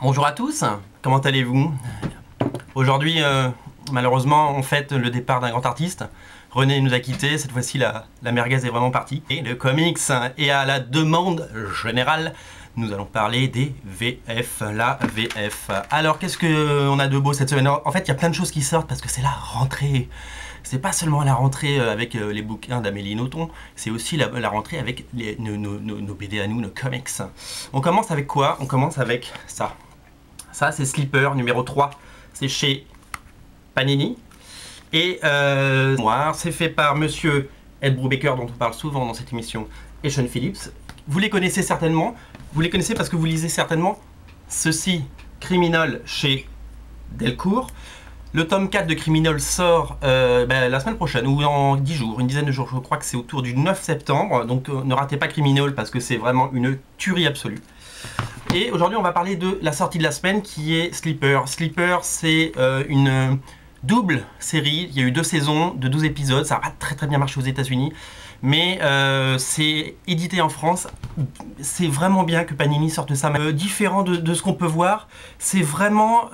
Bonjour à tous, comment allez-vous? Aujourd'hui, malheureusement, on fête le départ d'un grand artiste. René nous a quittés, cette fois-ci la merguez est vraiment partie. Et le comics, et à la demande générale, nous allons parler des VF, la VF. Alors, qu'est-ce qu'on a de beau cette semaine? En fait, il y a plein de choses qui sortent parce que c'est la rentrée. C'est pas seulement la rentrée avec les bouquins d'Amélie Nothomb, c'est aussi la rentrée avec nos BD à nous, nos comics. On commence avec quoi? On commence avec ça. Ça, c'est Sleeper numéro 3. C'est chez Panini. Et c'est fait par monsieur Ed Brubaker, dont on parle souvent dans cette émission, et Sean Phillips. Vous les connaissez certainement. Vous les connaissez parce que vous lisez certainement ceci, Criminal chez Delcourt. Le tome 4 de Criminal sort la semaine prochaine, ou en 10 jours, une dizaine de jours. Je crois que c'est autour du 9 septembre. Donc ne ratez pas Criminal parce que c'est vraiment une tuerie absolue. Et aujourd'hui, on va parler de la sortie de la semaine qui est Sleeper. Sleeper, c'est une double série. Il y a eu 2 saisons de 12 épisodes. Ça n'a pas très bien marché aux États-Unis. Mais c'est édité en France. C'est vraiment bien que Panini sorte ça. Différent de ce qu'on peut voir. C'est vraiment...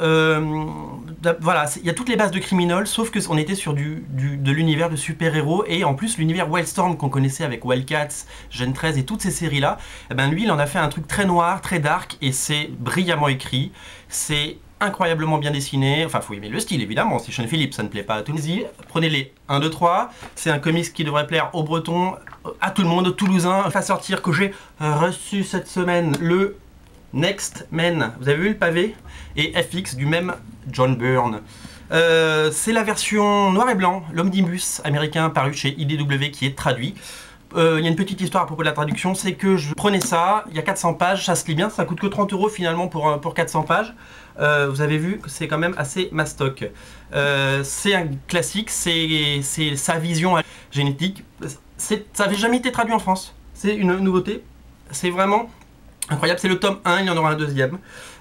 voilà, il y a toutes les bases de Criminal, sauf qu'on était sur de l'univers de super-héros. Et en plus, l'univers Wildstorm qu'on connaissait avec Wildcats, Gen 13 et toutes ces séries-là, lui, il en a fait un truc très noir, très dark. Et c'est brillamment écrit. C'est incroyablement bien dessiné, enfin faut aimer le style évidemment, si Sean Phillips ça ne plaît pas à tout le monde, prenez-les 1, 2, 3, c'est un comics qui devrait plaire aux Bretons, à tout le monde, aux Toulousains, va sortir que j'ai reçu cette semaine, le Next Men, vous avez vu le pavé? Et FX du même John Byrne. C'est la version noir et blanc, l'omnibus américain paru chez IDW qui est traduit. Il y a une petite histoire à propos de la traduction, c'est que je prenais ça, il y a 400 pages, ça se lit bien, ça coûte que 30 € finalement pour 400 pages. Vous avez vu que c'est quand même assez mastoc. C'est un classique, c'est sa vision génétique. Ça n'avait jamais été traduit en France, c'est une nouveauté. C'est vraiment incroyable, c'est le tome 1, il y en aura un deuxième.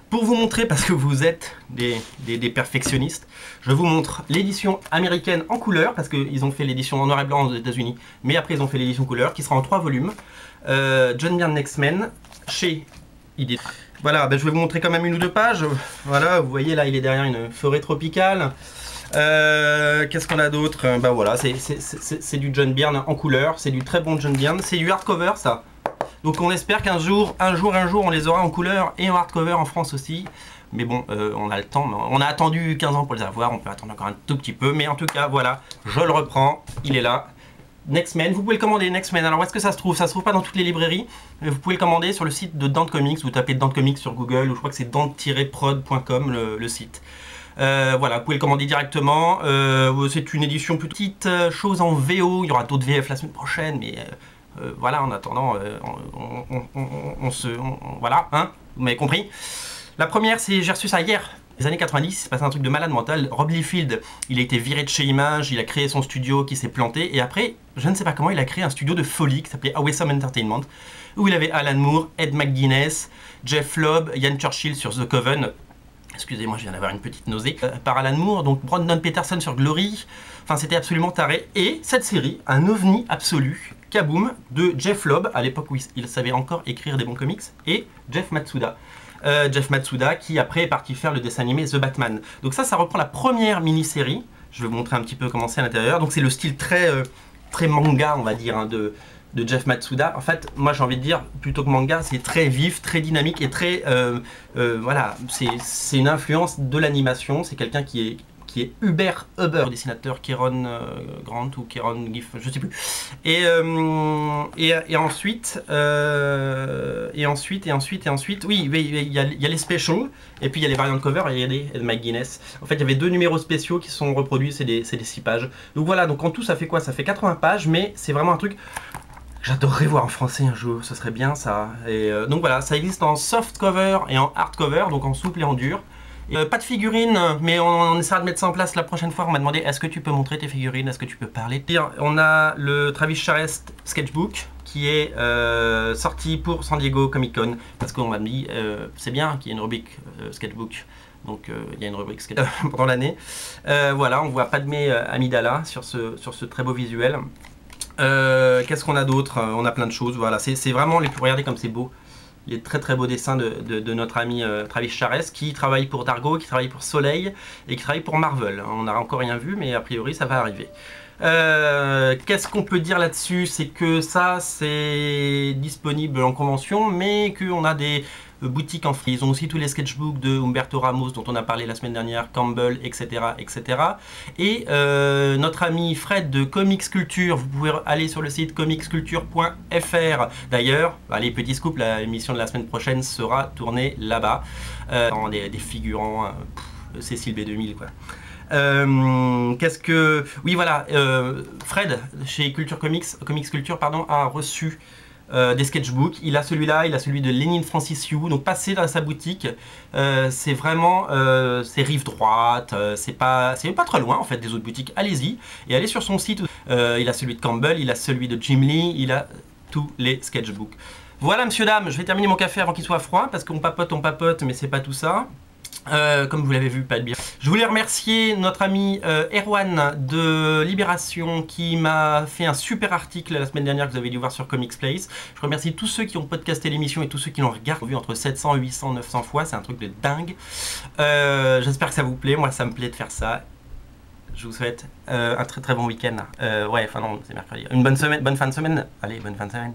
Pour vous montrer, parce que vous êtes des perfectionnistes, je vous montre l'édition américaine en couleur, parce qu'ils ont fait l'édition en noir et blanc aux États-Unis, mais après ils ont fait l'édition couleur, qui sera en 3 volumes. John Byrne Next Men, chez ID. Voilà, je vais vous montrer quand même 1 ou 2 pages. Voilà, vous voyez là, il est derrière une forêt tropicale. Qu'est-ce qu'on a d'autre? Voilà, c'est du John Byrne en couleur, c'est du très bon John Byrne, c'est du hardcover ça. Donc on espère qu'un jour, on les aura en couleur et en hardcover en France aussi. Mais bon, on a le temps, on a attendu 15 ans pour les avoir, on peut attendre encore un tout petit peu. Mais en tout cas, voilà, je le reprends, il est là. Next Men, vous pouvez le commander, Next Men. Alors où est-ce que ça se trouve? Ça se trouve pas dans toutes les librairies, mais vous pouvez le commander sur le site de Dante Comics. Vous tapez Dante Comics sur Google, ou je crois que c'est dante-prod.com le site. Voilà, vous pouvez le commander directement. C'est une édition plus petite, chose en VO. Il y aura d'autres VF la semaine prochaine, mais voilà, en attendant, voilà, hein, vous m'avez compris. La première, c'est j'ai reçu ça hier. Les années 90, il s'est passé un truc de malade mental. Rob Liefeld, il a été viré de chez Image, il a créé son studio qui s'est planté, et après, je ne sais pas comment, il a créé un studio de folie qui s'appelait Awesome Entertainment, où il avait Alan Moore, Ed McGuinness, Jeff Loeb, Ian Churchill sur The Coven. Excusez-moi, je viens d'avoir une petite nausée. Par Alan Moore, donc Brandon Peterson sur Glory. Enfin, c'était absolument taré. Et cette série, un ovni absolu, Kaboom, de Jeff Loeb, à l'époque où il savait encore écrire des bons comics, et Jeff Matsuda. Jeff Matsuda qui après est parti faire le dessin animé The Batman. Donc ça reprend la première mini-série. Je vais vous montrer un petit peu comment c'est à l'intérieur. Donc c'est le style très manga, on va dire, hein, de Jeff Matsuda. En fait, moi j'ai envie de dire, plutôt que manga, c'est très vif, très dynamique et très... voilà, c'est une influence de l'animation. C'est quelqu'un qui est Uber dessinateur Kieron Grant ou Kieron Giff, je sais plus. Et ensuite, oui, il y a les specials, et puis il y a les variantes cover, et il y a des Ed McGuinness. En fait, il y avait 2 numéros spéciaux qui sont reproduits, c'est des 6 pages. Donc voilà, donc en tout, ça fait quoi? Ça fait 80 pages, mais c'est vraiment un truc... J'adorerais voir en français un jour, ce serait bien ça. Et donc voilà, ça existe en soft cover et en hard cover, donc en souple et en dur. Pas de figurines, mais on essaiera de mettre ça en place la prochaine fois. On m'a demandé est-ce que tu peux montrer tes figurines, est-ce que tu peux parler. On a le Travis Charest Sketchbook qui est sorti pour San Diego Comic Con parce qu'on m'a dit c'est bien qu'il y ait une rubrique Sketchbook. Donc il y a une rubrique Sketchbook pendant l'année. Voilà, on voit Padmé Amidala sur ce très beau visuel. Qu'est-ce qu'on a d'autre? On a plein de choses. Voilà, c'est vraiment regardez comme c'est beau. Les très beaux dessins de notre ami Travis Charest qui travaille pour Dargo, qui travaille pour Soleil et qui travaille pour Marvel. On n'a encore rien vu, mais a priori ça va arriver. Qu'est-ce qu'on peut dire là-dessus? C'est que ça c'est disponible en convention, mais qu'on a des boutiques en free. Ils ont aussi tous les sketchbooks de Humberto Ramos dont on a parlé la semaine dernière, Campbell, etc. etc. Et notre ami Fred de Comics Culture, vous pouvez aller sur le site comicsculture.fr. D'ailleurs, allez, petit scoop, l'émission de la semaine prochaine sera tournée là-bas. Des figurants, Cécile B2000 quoi. Qu'est-ce que... Oui voilà, Fred chez Comics Culture pardon, a reçu des sketchbooks. Il a celui-là, il a celui de Lénine Francis Yu. Donc passez dans sa boutique, c'est vraiment c'est rive droite, c'est pas trop loin en fait des autres boutiques. Allez-y et allez sur son site. Il a celui de Campbell, il a celui de Jim Lee, il a tous les sketchbooks. Voilà monsieur dame, je vais terminer mon café avant qu'il soit froid parce qu'on papote, mais c'est pas tout ça. Comme vous l'avez vu, pas de bière. Je voulais remercier notre ami Erwan de Libération qui m'a fait un super article la semaine dernière que vous avez dû voir sur Comics Place. Je remercie tous ceux qui ont podcasté l'émission et tous ceux qui l'ont regardé entre 700, 800, 900 fois. C'est un truc de dingue. J'espère que ça vous plaît. Moi, ça me plaît de faire ça. Je vous souhaite un très bon week-end. Ouais, enfin non, c'est mercredi. Une bonne semaine, bonne fin de semaine. Allez, bonne fin de semaine.